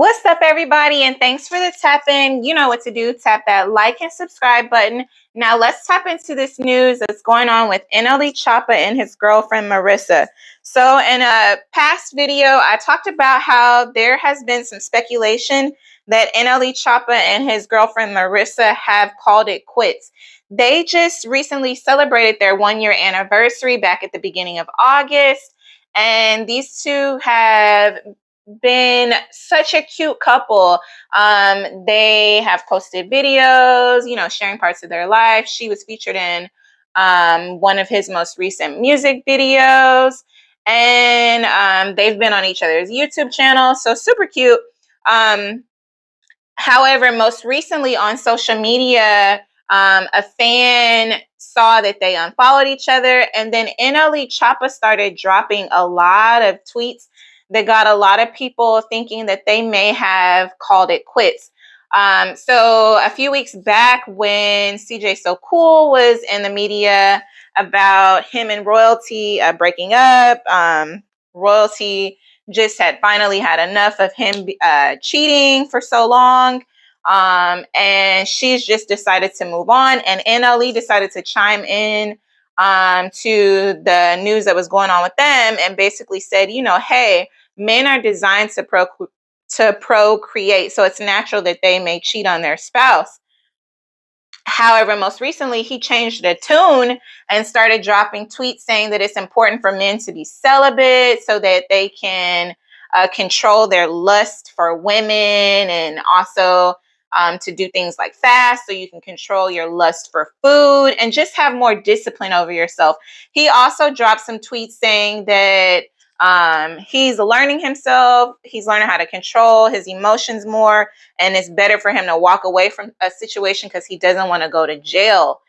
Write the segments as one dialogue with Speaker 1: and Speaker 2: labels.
Speaker 1: What's up, everybody? And thanks for the tap in. You know what to do. Tap that like and subscribe button. Now, let's tap into this news that's going on with nlechoppa and his girlfriend, Marissa. So, in a past video, I talked about how there has been some speculation that nlechoppa and his girlfriend, Marissa, have called it quits. They just recently celebrated their 1 year anniversary back at the beginning of August. And these two have been such a cute couple. They have posted videos, sharing parts of their life. She was featured in one of his most recent music videos, and they've been on each other's YouTube channel. So super cute. However, most recently on social media, a fan saw that they unfollowed each other, and then nlechoppa started dropping a lot of tweets that got a lot of people thinking that they may have called it quits. So a few weeks back when CJsocool was in the media about him and Royalty breaking up, Royalty just had finally had enough of him cheating for so long. And she's just decided to move on. And NLE decided to chime in to the news that was going on with them and basically said, hey, men are designed to procreate, so it's natural that they may cheat on their spouse. However, most recently, he changed the tune and started dropping tweets saying that it's important for men to be celibate so that they can control their lust for women, and also to do things like fast so you can control your lust for food and just have more discipline over yourself. He also dropped some tweets saying that he's learning himself. He's learning how to control his emotions more, and it's better for him to walk away from a situation because he doesn't want to go to jail.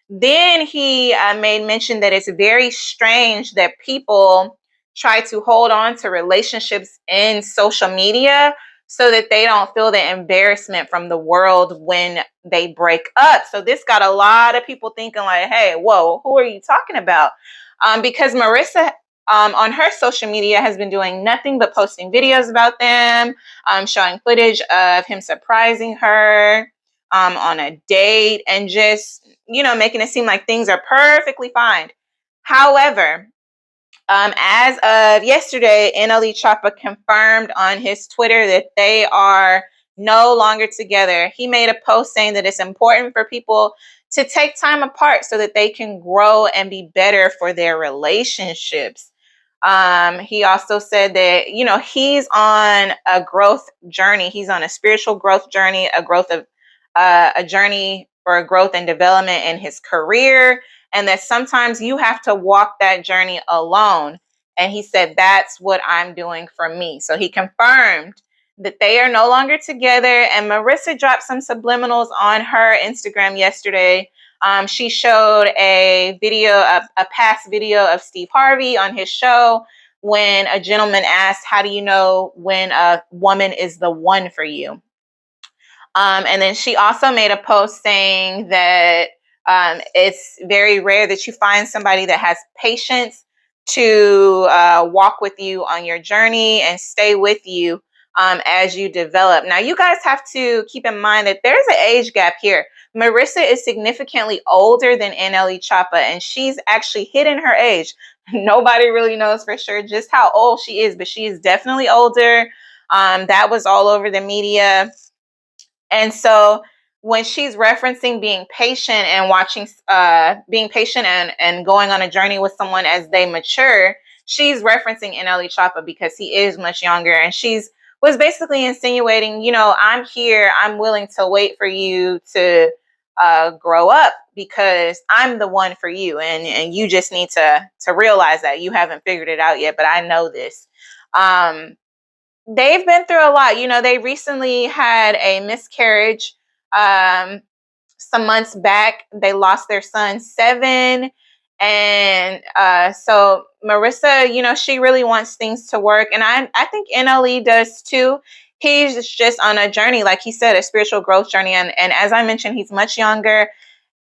Speaker 1: Then he made mention that it's very strange that people try to hold on to relationships in social media so that they don't feel the embarrassment from the world when they break up. So this got a lot of people thinking like, hey, whoa, who are you talking about? Because Marissa on her social media has been doing nothing but posting videos about them, showing footage of him surprising her on a date, and just, making it seem like things are perfectly fine. However, as of yesterday, nlechoppa confirmed on his Twitter that they are no longer together. He made a post saying that it's important for people to take time apart so that they can grow and be better for their relationships. He also said that, he's on a growth journey. He's on a spiritual growth journey, a journey for growth and development in his career, and that sometimes you have to walk that journey alone. And he said, that's what I'm doing for me. So he confirmed that they are no longer together. And Marissa dropped some subliminals on her Instagram yesterday. She showed a past video of Steve Harvey on his show when a gentleman asked, how do you know when a woman is the one for you? And then she also made a post saying that it's very rare that you find somebody that has patience to walk with you on your journey and stay with you as you develop. Now, you guys have to keep in mind that there's an age gap here. Marissa is significantly older than nlechoppa, and she's actually hidden her age. Nobody really knows for sure just how old she is, but she is definitely older. That was all over the media. And so when she's referencing being patient and being patient and going on a journey with someone as they mature, she's referencing nlechoppa because he is much younger. And was basically insinuating, I'm here, I'm willing to wait for you to grow up because I'm the one for you. And you just need to realize that you haven't figured it out yet, but I know this. They've been through a lot. They recently had a miscarriage some months back. They lost their son, 7. And so Marissa, she really wants things to work. And I think NLE does too. He's just on a journey, like he said, a spiritual growth journey. And as I mentioned, he's much younger.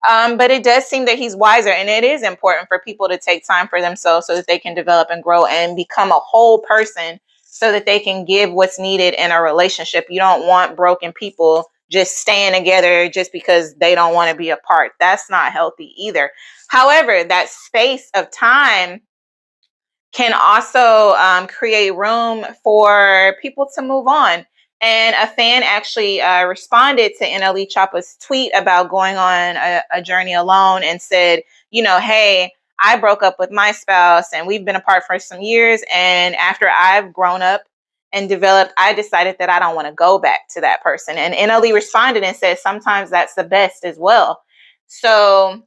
Speaker 1: But it does seem that he's wiser. And it is important for people to take time for themselves so that they can develop and grow and become a whole person so that they can give what's needed in a relationship. You don't want broken people just staying together just because they don't want to be apart. That's not healthy either. However, that space of time can also create room for people to move on. And a fan actually responded to nlechoppa's tweet about going on a journey alone and said, hey, I broke up with my spouse and we've been apart for some years. And after I've grown up and developed, I decided that I don't want to go back to that person. And NLE responded and said, sometimes that's the best as well. So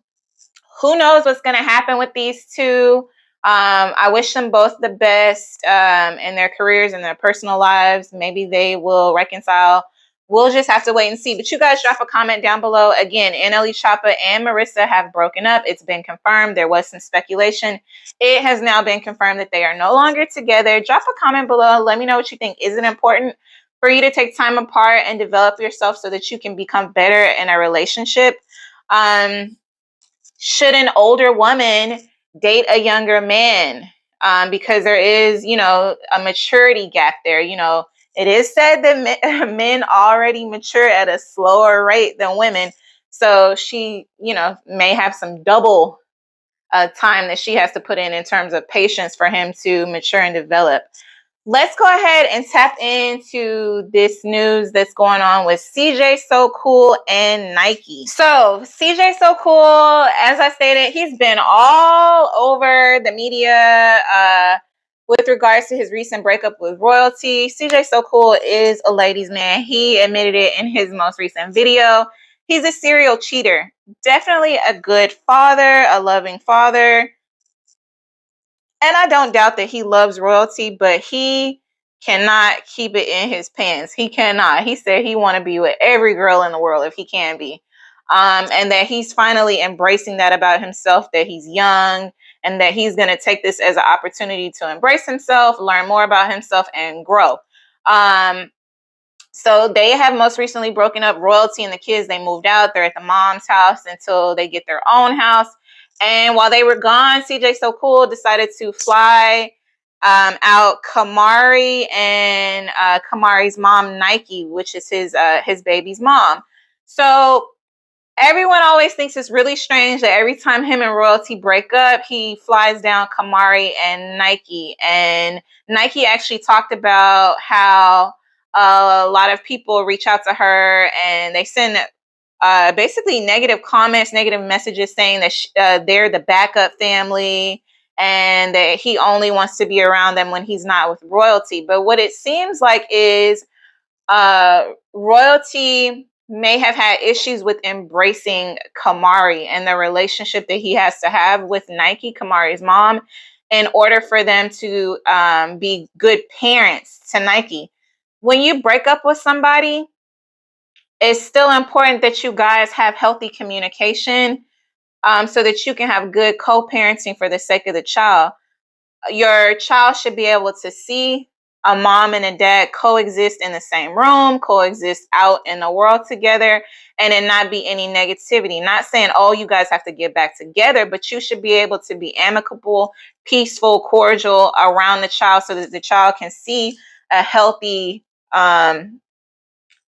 Speaker 1: who knows what's going to happen with these two? I wish them both the best in their careers and their personal lives. Maybe they will reconcile. We'll just have to wait and see. But you guys drop a comment down below. Again, nlechoppa and Marissa have broken up. It's been confirmed. There was some speculation. It has now been confirmed that they are no longer together. Drop a comment below. Let me know what you think. Is it important for you to take time apart and develop yourself so that you can become better in a relationship? Should an older woman date a younger man? Because there is, a maturity gap there. It is said that men already mature at a slower rate than women. So she, may have some double time that she has to put in terms of patience for him to mature and develop. Let's go ahead and tap into this news that's going on with CJsocool and Nike. So CJsocool, as I stated, he's been all over the media with regards to his recent breakup with royalty. CJsocool is a ladies' man. He admitted it in his most recent video. He's a serial cheater. Definitely a good father, a loving father. And I don't doubt that he loves royalty, but he cannot keep it in his pants. He cannot. He said he want to be with every girl in the world if he can be. And that he's finally embracing that about himself, that he's young, and that he's going to take this as an opportunity to embrace himself, learn more about himself, and grow. So they have most recently broken up. Royalty and the kids, they moved out. They're at the mom's house until they get their own house. And while they were gone, CJsocool decided to fly out Kamari and Kamari's mom, Nikee, which is his baby's mom. So everyone always thinks it's really strange that every time him and royalty break up, he flies down Kamari and Nikee. And Nikee actually talked about how a lot of people reach out to her and they send basically negative comments, negative messages saying that they're the backup family and that he only wants to be around them when he's not with royalty. But what it seems like is royalty may have had issues with embracing Kamari and the relationship that he has to have with Nikee, Kamari's mom, in order for them to be good parents to Nikee. When you break up with somebody, it's still important that you guys have healthy communication so that you can have good co-parenting for the sake of the child. Your child should be able to see a mom and a dad coexist in the same room, coexist out in the world together, and it not be any negativity. Not saying, oh, you guys have to get back together, but you should be able to be amicable, peaceful, cordial around the child so that the child can see a healthy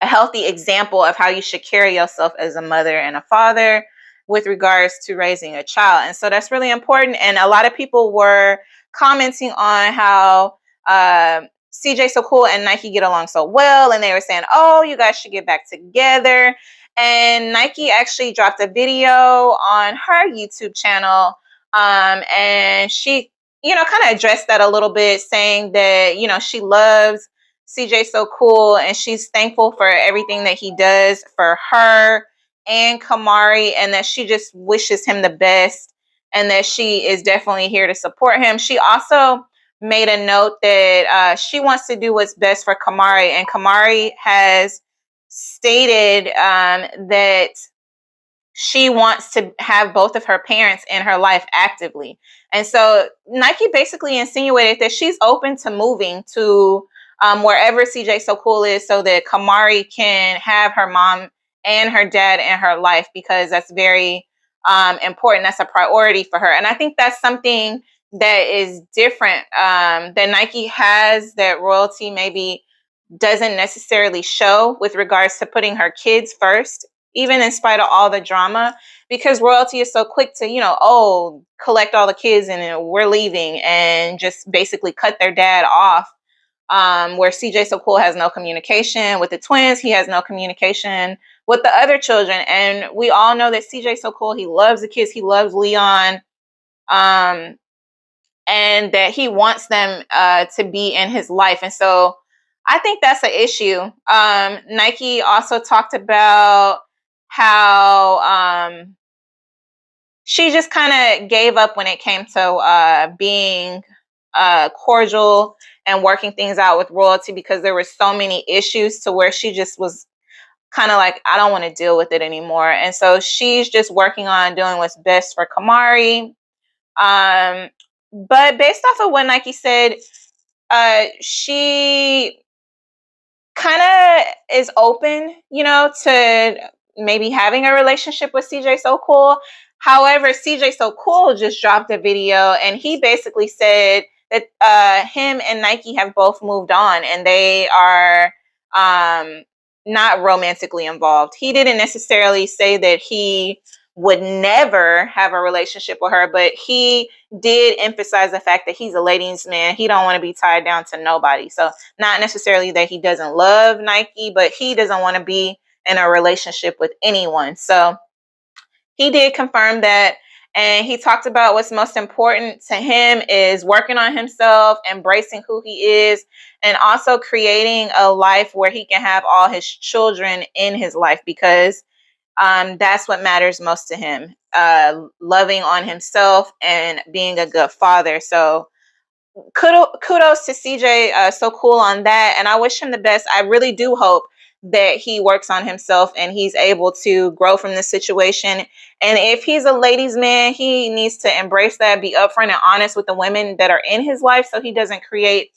Speaker 1: example of how you should carry yourself as a mother and a father with regards to raising a child. And so that's really important. And a lot of people were commenting on how CJsocool and Nike get along so well. And they were saying, oh, you guys should get back together. And Nike actually dropped a video on her YouTube channel. And she, kind of addressed that a little bit, saying that, she loves CJsocool and she's thankful for everything that he does for her and Kamari, and that she just wishes him the best and that she is definitely here to support him. She also made a note that she wants to do what's best for Kamari, and Kamari has stated that she wants to have both of her parents in her life actively. And so Nike basically insinuated that she's open to moving to wherever CJsocool is so that Kamari can have her mom and her dad in her life, because that's very important. That's a priority for her. And I think that's something that is different, that Nike has, that royalty maybe doesn't necessarily show with regards to putting her kids first, even in spite of all the drama, because royalty is so quick to, oh, collect all the kids and we're leaving, and just basically cut their dad off. Where CJ So Cool has no communication with the twins, he has no communication with the other children. And we all know that CJ So Cool, he loves the kids, he loves Leon. And that he wants them to be in his life. And so I think that's an issue. Nike also talked about how she just kind of gave up when it came to being cordial and working things out with royalty, because there were so many issues to where she just was kind of like, I don't want to deal with it anymore. And so she's just working on doing what's best for Kamari. But based off of what Nike said, she kind of is open, to maybe having a relationship with CJ So Cool. However, CJ So Cool just dropped a video, and he basically said that him and Nike have both moved on, and they are not romantically involved. He didn't necessarily say that he would never have a relationship with her, but he did emphasize the fact that he's a ladies' man. He don't want to be tied down to nobody. So not necessarily that he doesn't love Nike, but he doesn't want to be in a relationship with anyone. So he did confirm that. And he talked about what's most important to him is working on himself, embracing who he is, and also creating a life where he can have all his children in his life, because that's what matters most to him, loving on himself and being a good father. So kudos to CJ So Cool on that, and I wish him the best. I really do hope that he works on himself and he's able to grow from this situation. And if he's a ladies' man, he needs to embrace that, be upfront and honest with the women that are in his life, so he doesn't create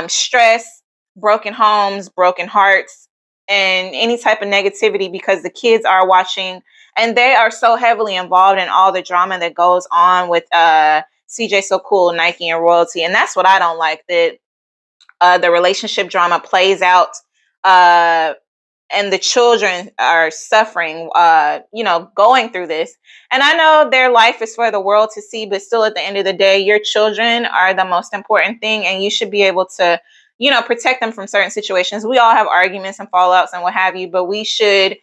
Speaker 1: stress, broken homes, broken hearts, and any type of negativity, because the kids are watching and they are so heavily involved in all the drama that goes on with CJ So Cool, Nike, and royalty. And that's what I don't like, that the relationship drama plays out and the children are suffering, going through this. And I know their life is for the world to see, but still at the end of the day, your children are the most important thing, and you should be able to, protect them from certain situations. We all have arguments and fallouts and what have you, but we should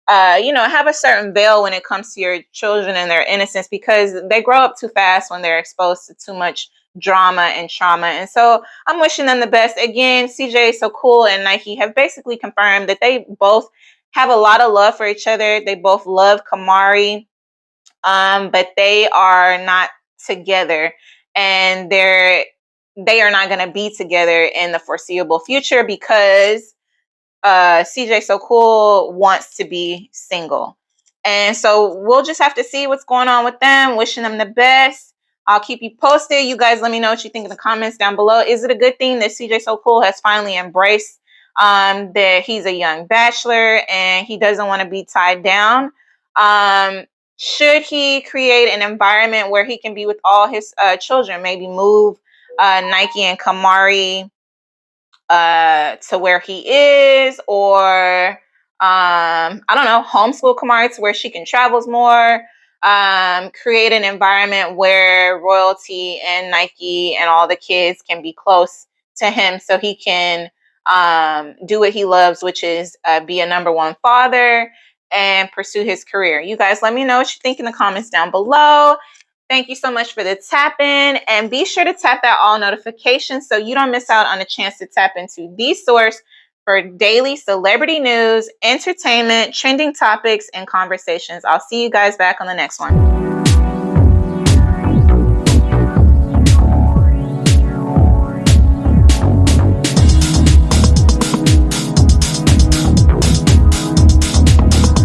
Speaker 1: have a certain veil when it comes to your children and their innocence, because they grow up too fast when they're exposed to too much drama and trauma. And so I'm wishing them the best. Again, CJ So Cool and Nike have basically confirmed that they both have a lot of love for each other. They both love Kamari, but they are not together, and they are not going to be together in the foreseeable future, because CJ So Cool wants to be single. And so we'll just have to see what's going on with them. Wishing them the best. I'll keep you posted. You guys let me know what you think in the comments down below. Is it a good thing that CJ So Cool has finally embraced that he's a young bachelor and he doesn't want to be tied down? Should he create an environment where he can be with all his children? Maybe move Nike and Kamari to where he is, or I don't know, homeschool Kamari to where she can travel more, create an environment where royalty and Nike and all the kids can be close to him, so he can do what he loves, which is be a number one father and pursue his career. You guys let me know what you think in the comments down below. Thank you so much for the tap in, and be sure to tap that all notifications so you don't miss out on a chance to tap into the source for daily celebrity news, entertainment, trending topics, and conversations. I'll see you guys back on the next one.